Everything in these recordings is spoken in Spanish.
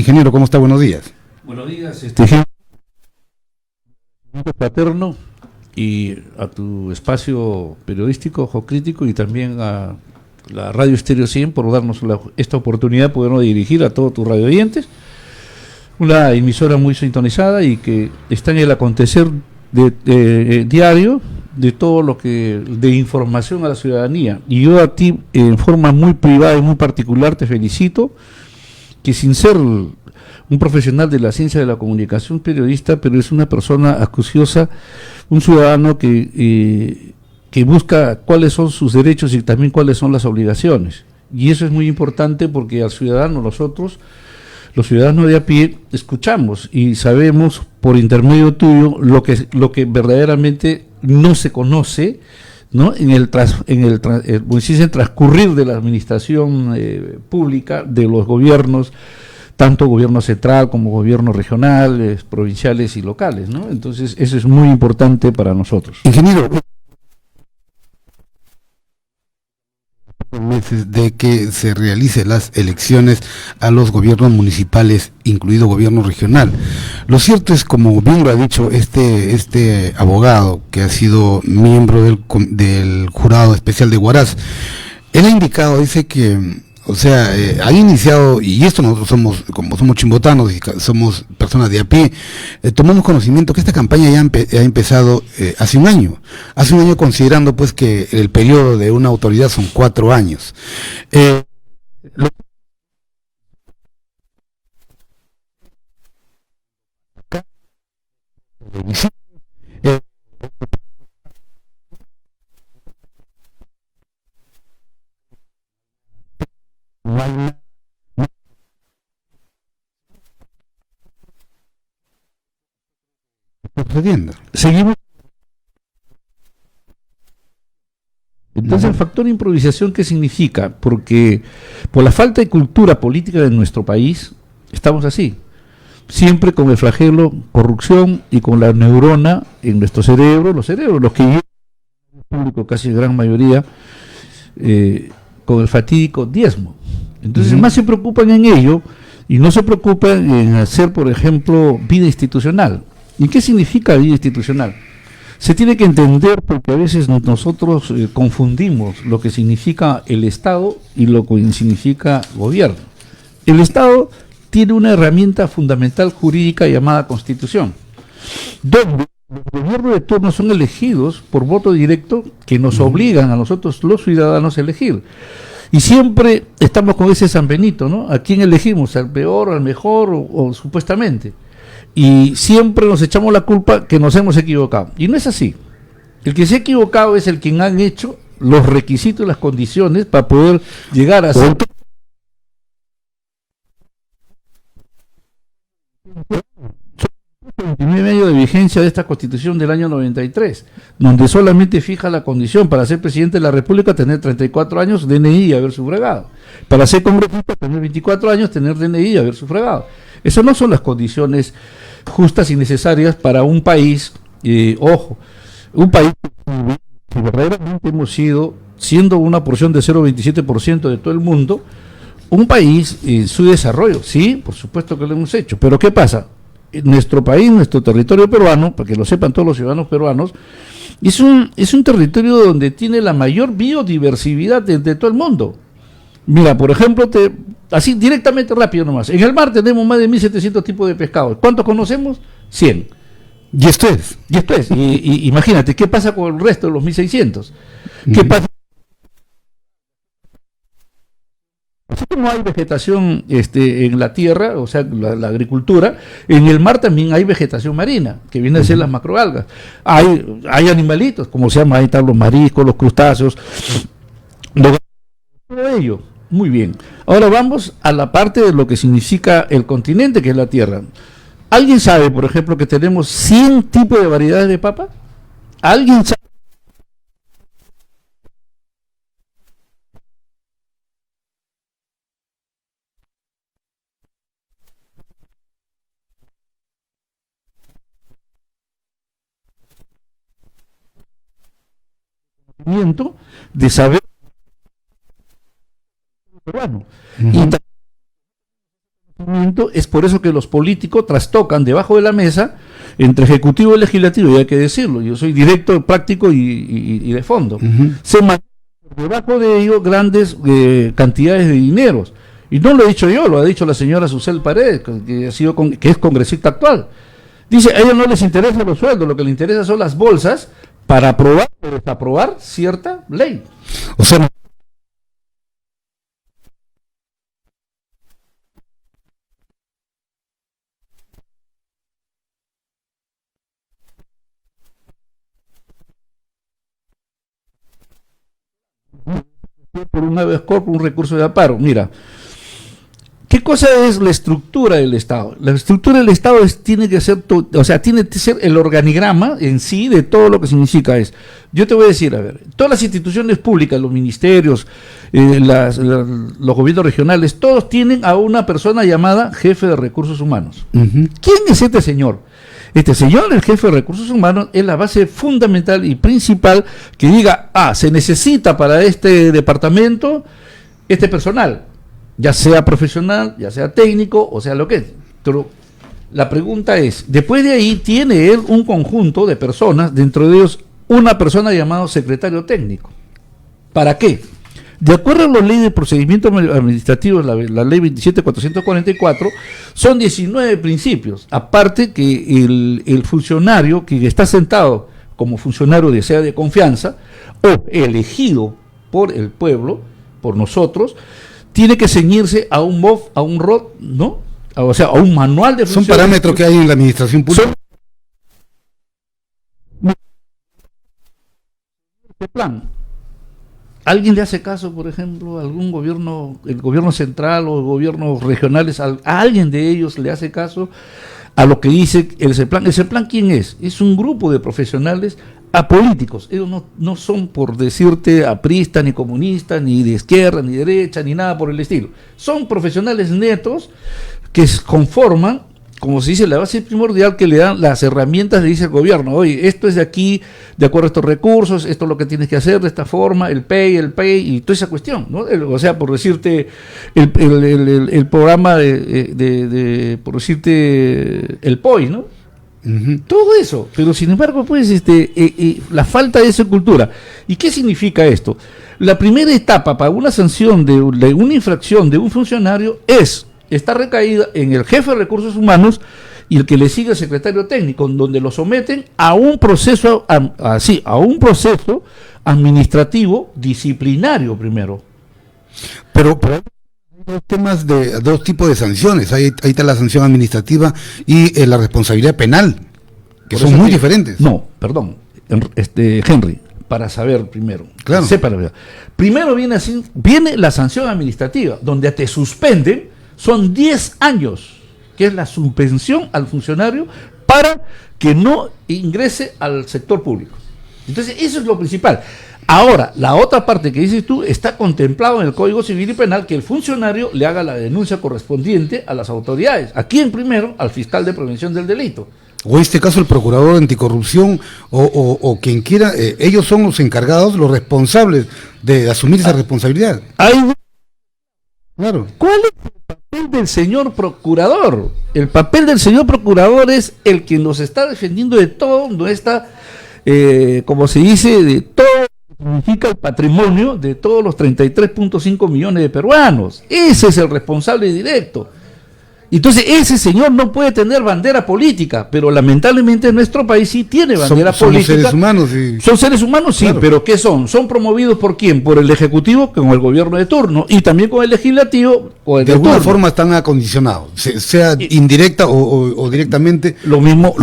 Ingeniero, ¿cómo está? Buenos días. Buenos días, fraterno, y a tu espacio periodístico, Ojo Crítico, y también a la Radio Estéreo 100 por darnos esta oportunidad de podernos dirigir a todos tus radioyentes. Una emisora muy sintonizada y que está en el acontecer diario de todo lo que de información a la ciudadanía. Y yo a ti, en forma muy privada y muy particular, te felicito, que sin ser un profesional de la ciencia de la comunicación, periodista, pero es una persona acuciosa, un ciudadano que busca cuáles son sus derechos y también cuáles son las obligaciones. Y eso es muy importante porque al ciudadano, nosotros, los ciudadanos de a pie, escuchamos y sabemos por intermedio tuyo lo que verdaderamente no se conoce, ¿no? En el transcurrir de la administración pública, de los gobiernos, tanto gobierno central como gobiernos regionales, provinciales y locales, ¿no? Entonces, eso es muy importante para nosotros. Ingeniero, meses de que se realicen las elecciones a los gobiernos municipales, incluido gobierno regional. Lo cierto es, como bien lo ha dicho este abogado que ha sido miembro del jurado especial de Huaraz, él ha indicado, dice que, o sea, ha iniciado, y esto nosotros somos, como somos chimbotanos y somos personas de a pie, tomamos conocimiento que esta campaña ya ha empezado hace un año, considerando pues que el periodo de una autoridad son 4 años. Seguimos. Entonces, el factor improvisación, ¿qué significa? Porque por la falta de cultura política de nuestro país, estamos así, siempre con el flagelo corrupción y con la neurona en nuestro cerebro, los que llevan el público, casi gran mayoría, con el fatídico diezmo. Entonces, más se preocupan en ello y no se preocupan en hacer, por ejemplo, vida institucional. ¿Y qué significa vida institucional? Se tiene que entender, porque a veces nosotros confundimos lo que significa el Estado y lo que significa gobierno. El Estado tiene una herramienta fundamental jurídica llamada Constitución, donde los gobiernos de turno son elegidos por voto directo, que nos obligan a nosotros los ciudadanos a elegir. Y siempre estamos con ese San Benito, ¿no? ¿A quién elegimos? ¿Al peor, al mejor o supuestamente? Y siempre nos echamos la culpa que nos hemos equivocado. Y no es así. El que se ha equivocado es el quien han hecho los requisitos y las condiciones para poder llegar a ser 29 años de vigencia de esta Constitución del año 93, donde solamente fija la condición para ser presidente de la República, tener 34 años, DNI y haber sufragado. Para ser congresista, tener 24 años, tener DNI y haber sufragado. Esas no son las condiciones justas y necesarias para un país, un país que verdaderamente hemos siendo una porción de 0,27% de todo el mundo, un país en su desarrollo. Sí, por supuesto que lo hemos hecho, pero ¿qué pasa? Nuestro país, nuestro territorio peruano, para que lo sepan todos los ciudadanos peruanos, es un territorio donde tiene la mayor biodiversidad de todo el mundo. Mira, por ejemplo, así directamente rápido nomás, en el mar tenemos más de 1.700 tipos de pescados. ¿Cuántos conocemos? 100. Y esto es. Y imagínate, ¿qué pasa con el resto de los 1.600? ¿Qué pasa? Así como hay vegetación en la tierra, o sea, la agricultura, en el mar también hay vegetación marina, que viene a ser las macroalgas. Hay animalitos, como se llama, ahí están los mariscos, los crustáceos, todo ello. Muy bien. Ahora vamos a la parte de lo que significa el continente, que es la tierra. ¿Alguien sabe, por ejemplo, que tenemos 100 tipos de variedades de papa? ¿Alguien sabe? De saber peruano. Y procedimiento, es por eso que los políticos trastocan debajo de la mesa entre ejecutivo y legislativo, y hay que decirlo, yo soy directo, práctico y de fondo. Se manejan por debajo de ellos grandes cantidades de dineros. Y no lo he dicho yo, lo ha dicho la señora Susel Paredes, que es congresista actual. Dice, a ellos no les interesan los sueldos, lo que les interesa son las bolsas para aprobar o desaprobar cierta ley. O sea, por un habeas corpus, un recurso de amparo. Mira, ¿qué cosa es la estructura del Estado? La estructura del Estado tiene que ser, tiene que ser el organigrama en sí de todo lo que significa es. Yo te voy a decir, a ver, todas las instituciones públicas, los ministerios, los gobiernos regionales, todos tienen a una persona llamada jefe de recursos humanos. ¿Quién es este señor? Este señor, el jefe de recursos humanos, es la base fundamental y principal que diga, se necesita para este departamento este personal, ya sea profesional, ya sea técnico, o sea lo que es. Pero la pregunta es, después de ahí tiene él un conjunto de personas, dentro de ellos una persona llamado secretario técnico. ¿Para qué? De acuerdo a la ley de procedimiento administrativo, la ley 27.444, son 19 principios. Aparte que el funcionario que está sentado como funcionario de confianza o elegido por el pueblo, por nosotros, tiene que ceñirse a un MOF, a un ROT, ¿no? O sea, a un manual de funciones. Son parámetros que hay en la administración pública. Este plan. ¿Alguien le hace caso, por ejemplo, a algún gobierno, el gobierno central o gobiernos regionales, a alguien de ellos le hace caso a lo que dice el CEPLAN? ¿El CEPLAN quién es? Es un grupo de profesionales apolíticos. Ellos no son, por decirte, apristas, ni comunistas, ni de izquierda, ni derecha, ni nada por el estilo. Son profesionales netos que conforman, como se dice, la base primordial que le dan las herramientas, le dice el gobierno, oye, esto es de aquí, de acuerdo a estos recursos, esto es lo que tienes que hacer de esta forma, el pay y toda esa cuestión, ¿no? O sea, por decirte, el programa por decirte, el POI, ¿no? Todo eso, pero sin embargo, pues, la falta de esa cultura. ¿Y qué significa esto? La primera etapa para una sanción de una infracción de un funcionario está recaída en el jefe de recursos humanos y el que le sigue el secretario técnico, donde lo someten a un proceso, a un proceso administrativo disciplinario primero. Pero hay dos tipos de sanciones. Ahí está la sanción administrativa y la responsabilidad penal, que son muy diferentes. No, perdón, Henry, para saber primero. Claro. Primero viene la sanción administrativa, donde te suspenden. Son 10 años, que es la suspensión al funcionario para que no ingrese al sector público. Entonces, eso es lo principal. Ahora, la otra parte que dices tú está contemplado en el Código Civil y Penal, que el funcionario le haga la denuncia correspondiente a las autoridades. ¿A quién primero? Al fiscal de prevención del delito. O en este caso el procurador anticorrupción o quien quiera, ellos son los encargados, los responsables de asumir esa responsabilidad. Claro. ¿Cuál es el papel del señor procurador? El papel del señor procurador es el que nos está defendiendo de todo, no está, como se dice, de todo lo que significa el patrimonio de todos los 33.5 millones de peruanos. Ese es el responsable directo. Entonces ese señor no puede tener bandera política, pero lamentablemente en nuestro país sí tiene bandera política. Son seres humanos. Sí. Son seres humanos, sí, claro. Pero ¿qué son? Son promovidos ¿por quién? Por el Ejecutivo, con el gobierno de turno, y también con el Legislativo. O el de alguna forma están acondicionados, sea indirecta o directamente. Lo mismo.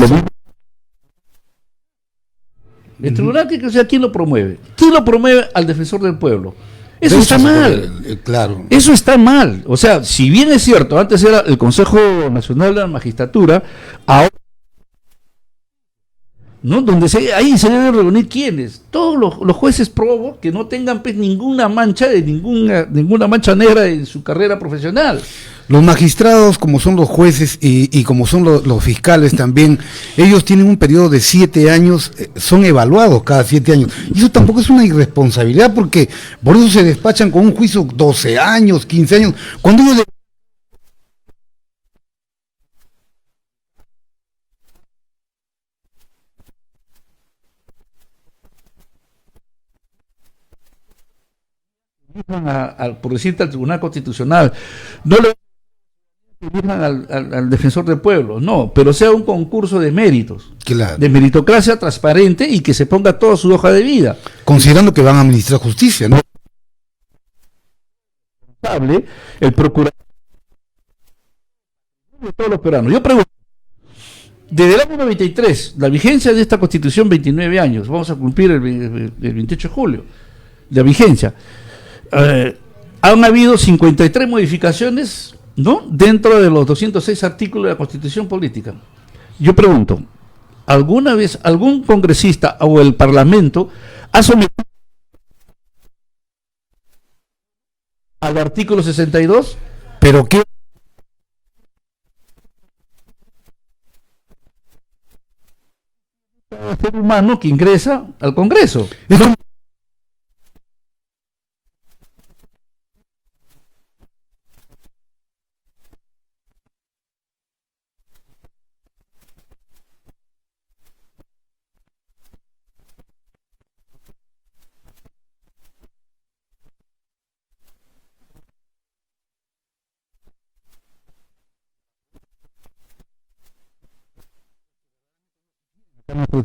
El tribunal, ¿quién lo promueve? ¿Quién lo promueve? Al defensor del pueblo. Eso está mal. Claro. Eso está mal. O sea, si bien es cierto, antes era el Consejo Nacional de la Magistratura, ahora, ¿no? Donde ahí se deben reunir ¿quiénes? Todos los jueces probos que no tengan pues, ninguna mancha ninguna mancha negra en su carrera profesional. Los magistrados, como son los jueces y como son los fiscales también, ellos tienen un periodo de 7 años, son evaluados cada 7 años. Y eso tampoco es una irresponsabilidad, porque por eso se despachan con un juicio 12 años, 15 años. Cuando ellos por decirte, al Tribunal Constitucional, no le elijan al defensor del pueblo, no, pero sea un concurso de méritos, Claro. de meritocracia transparente y que se ponga toda su hoja de vida. Considerando que van a administrar justicia, ¿no? El procurador de todos los peruanos. Yo pregunto, desde el año 93, la vigencia de esta Constitución, 29 años, vamos a cumplir el 28 de julio, la vigencia. Han habido 53 modificaciones, ¿no?, dentro de los 206 artículos de la Constitución Política. Yo pregunto, ¿alguna vez algún congresista o el Parlamento ha sometido al artículo 62? Pero qué ser humano que ingresa al Congreso. es como-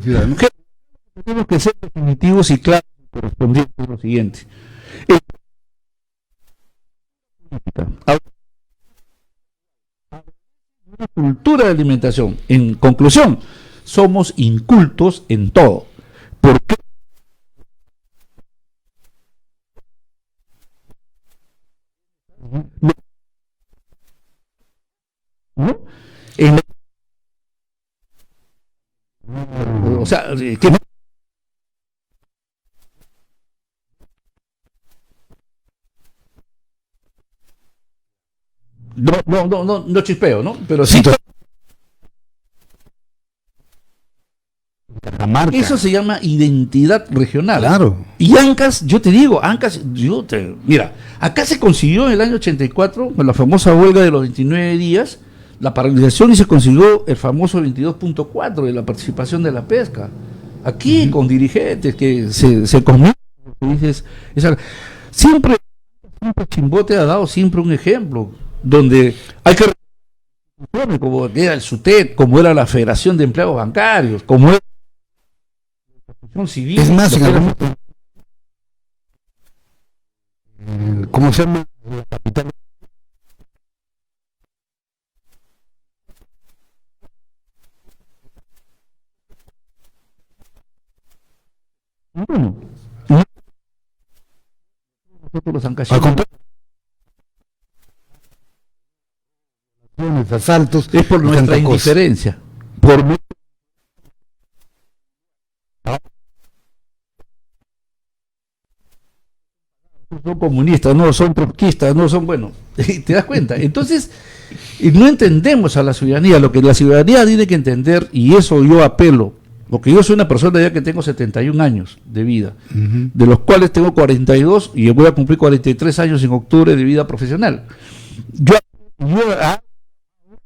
ciudadanos. Tenemos que ser definitivos y claros y correspondientes a lo siguiente. Una cultura de alimentación. En conclusión, somos incultos en todo. ¿Por qué? ¿No? O sea, que no chispeo, ¿no? Pero sí. Cajamarca. Eso se llama identidad regional. Claro. Y Ancas, yo te digo, mira, acá se consiguió en el año 84, con la famosa huelga de los 29 días, la paralización, y se consiguió el famoso 22.4 de la participación de la pesca. Aquí, con dirigentes que se comunican, siempre Chimbote ha dado siempre un ejemplo, donde hay que, como era el SUTET, como era la Federación de Empleados Bancarios, como era civil. Es más, en algún momento, ¿cómo se llama? La capital. Bueno, nosotros los Al ancasinos, contrario, asaltos, es por y nuestra tanta cosa. indiferencia, por son comunistas, no son trotskistas, no son, bueno, te das cuenta. Entonces, no entendemos a la ciudadanía, lo que la ciudadanía tiene que entender, y eso yo apelo, porque yo soy una persona ya que tengo 71 años de vida, de los cuales tengo 42 y voy a cumplir 43 años en octubre de vida profesional. Yo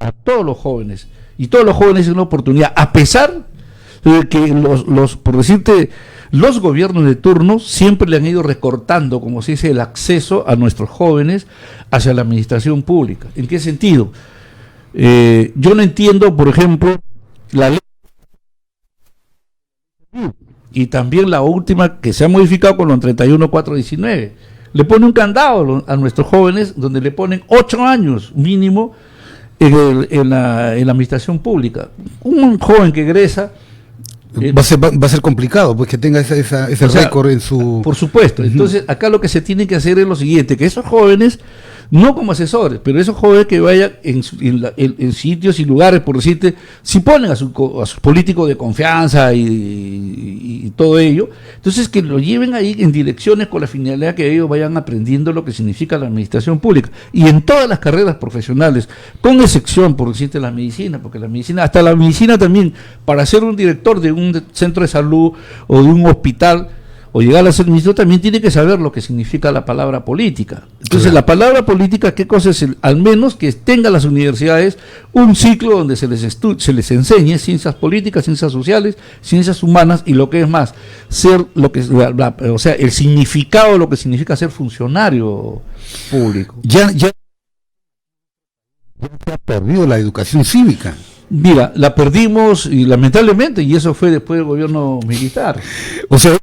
a todos los jóvenes, y todos los jóvenes tienen una oportunidad, a pesar de que por decirte, los gobiernos de turno siempre le han ido recortando, como se dice, el acceso a nuestros jóvenes hacia la administración pública. ¿En qué sentido? Yo no entiendo, por ejemplo, la ley, y también la última que se ha modificado con los 31.419, le pone un candado a nuestros jóvenes, donde le ponen 8 años mínimo en la administración pública. Un joven que egresa, va a ser complicado, pues, que tenga ese récord en su... Por supuesto. Entonces, acá lo que se tiene que hacer es lo siguiente, que esos jóvenes, no como asesores, pero esos jóvenes que vayan en sitios y lugares, por decirte, si ponen a sus políticos de confianza y todo ello, entonces que lo lleven ahí en direcciones con la finalidad que ellos vayan aprendiendo lo que significa la administración pública. Y en todas las carreras profesionales, con excepción, por decirte, la medicina, porque la medicina, hasta la medicina también, para ser un director de un centro de salud o de un hospital, o llegar a ser ministro, también tiene que saber lo que significa la palabra política. Entonces, la palabra política, ¿qué cosa es? Al menos que tengan las universidades un ciclo donde se les enseñe ciencias políticas, ciencias sociales, ciencias humanas, y lo que es más, ser lo que o sea, el significado de lo que significa ser funcionario público. Ya se ha perdido la educación cívica. Mira, la perdimos y lamentablemente, y eso fue después del gobierno militar. O sea,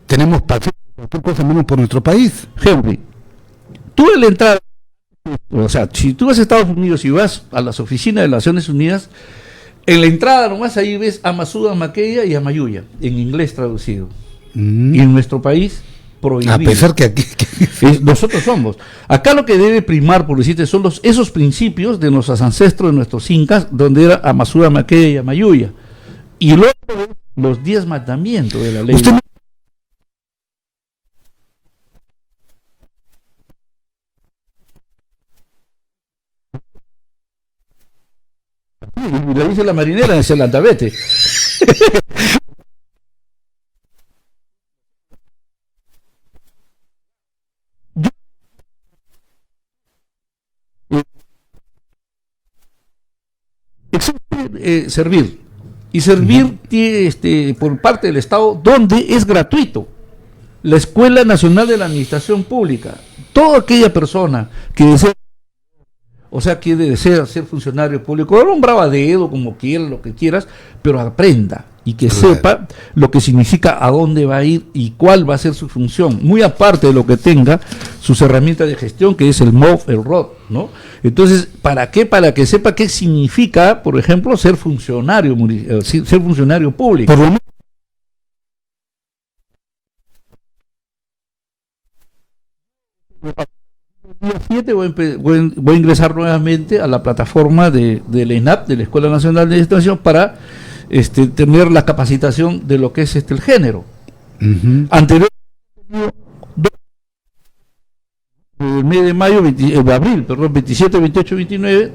tenemos pasión por cualquier cosa menos por nuestro país. Henry, tú en la entrada, o sea, si tú vas a Estados Unidos y vas a las oficinas de las Naciones Unidas, en la entrada nomás ahí ves a Masuda Maquella y a Mayuya, en inglés traducido. Y en nuestro país, prohibido. A pesar que aquí... nosotros somos. Acá lo que debe primar, por decirte, son esos principios de nuestros ancestros, de nuestros incas, donde era a Masuda Maquella y a Mayuya. Y luego los 10 mandamientos de la ley. Usted y le dice la marinera en el Antavete. Existe servir. Y servir tiene, por parte del Estado, donde es gratuito. La Escuela Nacional de la Administración Pública. Toda aquella persona que desea, o sea, que desea ser funcionario público, o un bravadero, como quiera, lo que quieras, pero aprenda y que sepa lo que significa, a dónde va a ir y cuál va a ser su función, muy aparte de lo que tenga sus herramientas de gestión, que es el MOF, el ROD, ¿no? Entonces, ¿para qué? Para que sepa qué significa, por ejemplo, ser funcionario público. por lo menos 7 voy a ingresar nuevamente a la plataforma de la ENAP, de la Escuela Nacional de Administración, para tener la capacitación de lo que es el género. Anteriormente, el mes de mayo, de abril, perdón, 27, 28, 29,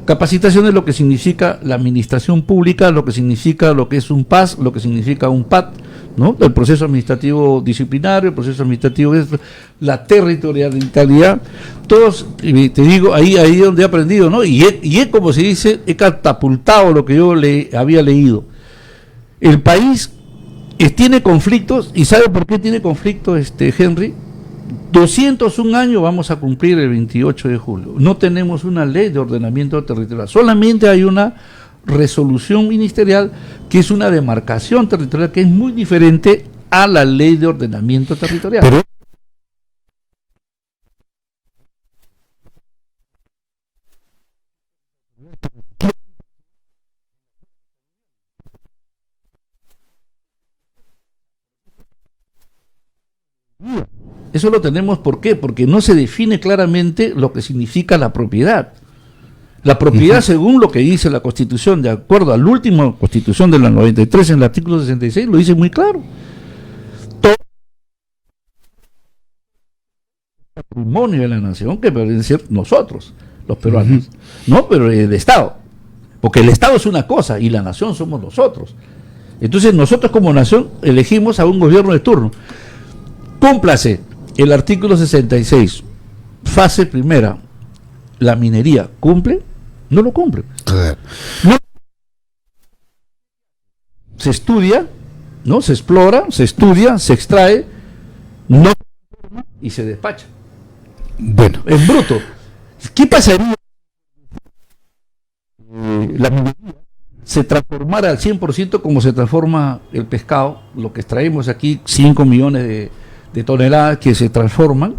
capacitación de lo que significa la administración pública, lo que significa lo que es un PAS, lo que significa un PAT, ¿no? El proceso administrativo disciplinario, el proceso administrativo, la territorialidad, todos, te digo, ahí donde he aprendido, ¿no? Y he, como se dice, he catapultado lo que yo había leído. El país tiene conflictos, y ¿sabe por qué tiene conflictos, Henry? 201 años vamos a cumplir el 28 de julio. No tenemos una ley de ordenamiento territorial, solamente hay una resolución ministerial que es una demarcación territorial que es muy diferente a la ley de ordenamiento territorial. Pero eso lo tenemos, ¿por qué? Porque no se define claramente lo que significa la propiedad. La propiedad, según lo que dice la Constitución, de acuerdo a la última Constitución de la 93, en el artículo 66, lo dice muy claro. Todo patrimonio de la nación que pueden ser nosotros, los peruanos, no, pero el Estado. Porque el Estado es una cosa y la nación somos nosotros. Entonces nosotros como nación elegimos a un gobierno de turno. Cúmplase el artículo 66, fase primera, la minería, ¿cumple? No lo cumple. No. Se estudia, ¿no? Se explora, se estudia, se extrae, no, y se despacha. Bueno, En bruto. ¿Qué pasaría si la minería se transformara al 100% como se transforma el pescado? Lo que extraemos aquí, 5 millones de toneladas que se transforman